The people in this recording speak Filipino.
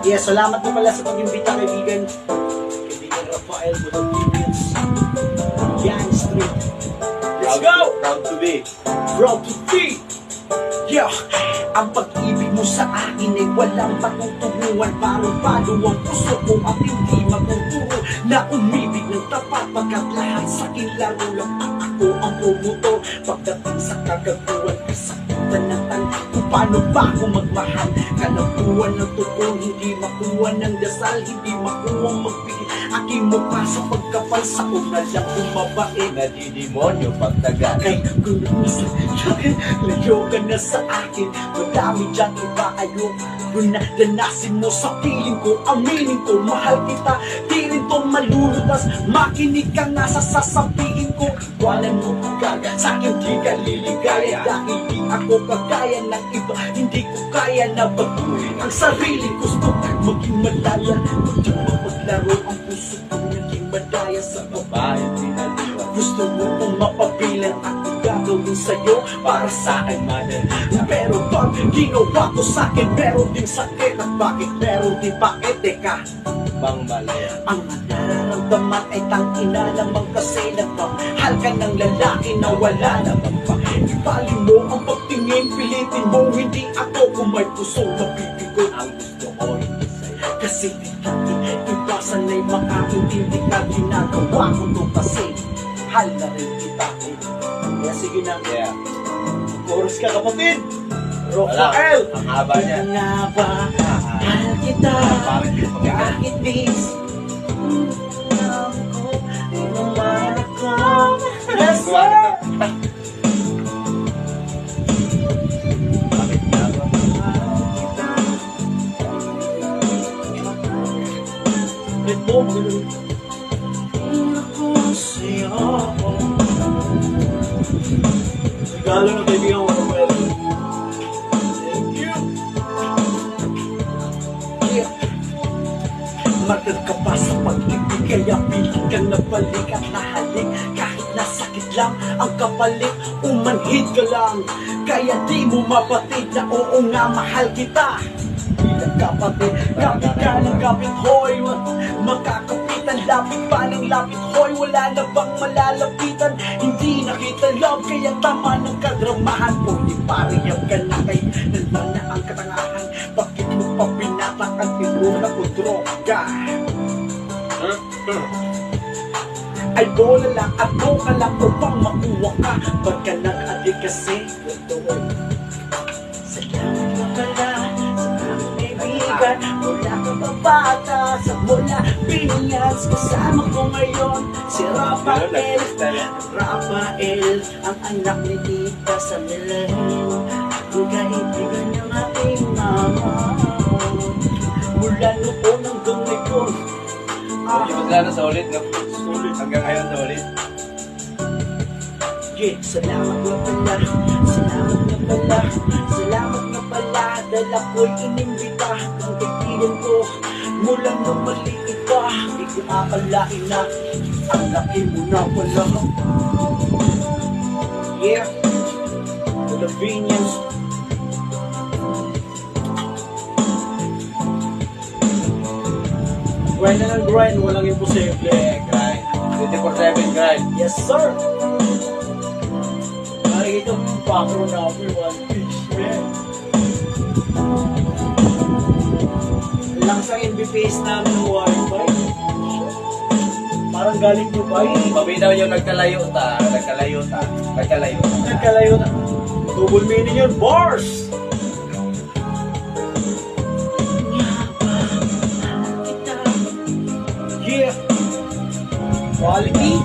Yes, salamat po pala sa pag-imbita, kaibigan. Kaibigan Rafael Gutierrez. Yan Street. Let's go! Proud to be. Proud to be. Yeah, ang pag-ibig mo sa akin ay walang patutunguhan. Parang-palo ang puso ko at hindi magtuturo na umibig ng tapat, pagkat lahat sa akin laro lang at ako ang promotor. Pagdating sa kagaguhan, kasakitan ng tanong kung paano ba ako magmahal. Kalabuan ng tukong, hindi makuha ng dasal, hindi makuha magbigay aking mukha sa pagkapal sa una lang umabae. Nadidemonyo pagtagal. Kay kung minsan layo ka na sa akin, madami dyan iba kayo. Kung nadanasin mo sa piling ko, aminin ko, mahal kita, di rin to malulutas. Makinig ka nga sa sasabihin ko, walang mo gaga, sa akin di ka liligaya. Dahil di ako kagaya ng iba, hindi ko kaya na baguhin ang sarili. Gusto maging malaya, gusto mapaglaro ang puso ko, naging madaya sa babae pinaliwa. Gusto mo kong mapabilang at gagawin sa'yo para sa akin madali. Pero pag ginawa ko sa'kin, meron ding sakit. At bakit meron din bakit? Teka, Bang malaya. ang nararamdaman ay tangina naman kasi nagmamahal ka ng lalaki na wala naman pa. Ibali mo ang pagtingin, pilitin mo hindi ako kung may puso mabibigo. Ang gusto ko hindi sa'yo. Kasi di natin iwasan ay makaintindi ka. Ginagawa ko to kasi hal na rin kita. Kaya sige na, Yeah. chorus ka kapatid. Rafael! Ang haba niya. Kaya nga ba mahal kita? Bakit di pa kaya? Kahit bis ako, inuman ako. Yes, sir! Bakit nga ba? Let mo magano'n. Ako sa'yo. Regalo ng kaibigan ko, Rafael. Thank you. Yeah. Matag ka pa sa pag-ibig, kaya pilit kang nabalik at nahalik. Kahit nasakit lang ang kapalit, umanhid ka lang. Kaya di mo mapatid na oo nga mahal kita. Bilang kapatid, kapit ka ng kapit, hoy. Makakapitan, lapit pa ng lapit, hoy. Wala na bang malalapitan? Hindi nakita love, kaya tama ng kadramahan. Pwede pariyam ka na kay nandun na ang katangahan. Bakit mo pa pinatak ang tinuna ko droga? Ay bola lang at boka lang upang makuha ka. Ba't ka nag-adik kasi? Salamat na pala sa aming kaibigan. Mula ka ba bata sa mula Pilipinas. Kasama ko ngayon si Rafael. Rafael, ang anak ni Tita sa Milahin. Ang kaibigan niyang ating mama. Mula noon hanggang ngayon. Hindi mo sila na sa ulit. Hanggang ngayon sa ulit. Yeah, salamat nga pala, salamat nga pala, salamat nga pala. Dahil ako'y inimbita ng kaibigan ko. Mula nung maliit pa, di ko akalain na ang laki mo na pala. Yeah, Philippines. Grind na ng grind, walang imposible. Grind. 24/7 grind. Yes, sir! Nakikita mo yung background namin, One Piece, man. Lang sa NBPS namin ng Wi-Fi. Parang galing Dubai. Pabitaw yung nagkalayo ta. Nagkalayo ta. Nagkalayo ta. Nagkalayo na. Double meaning yun, bars! Yeah! Quality?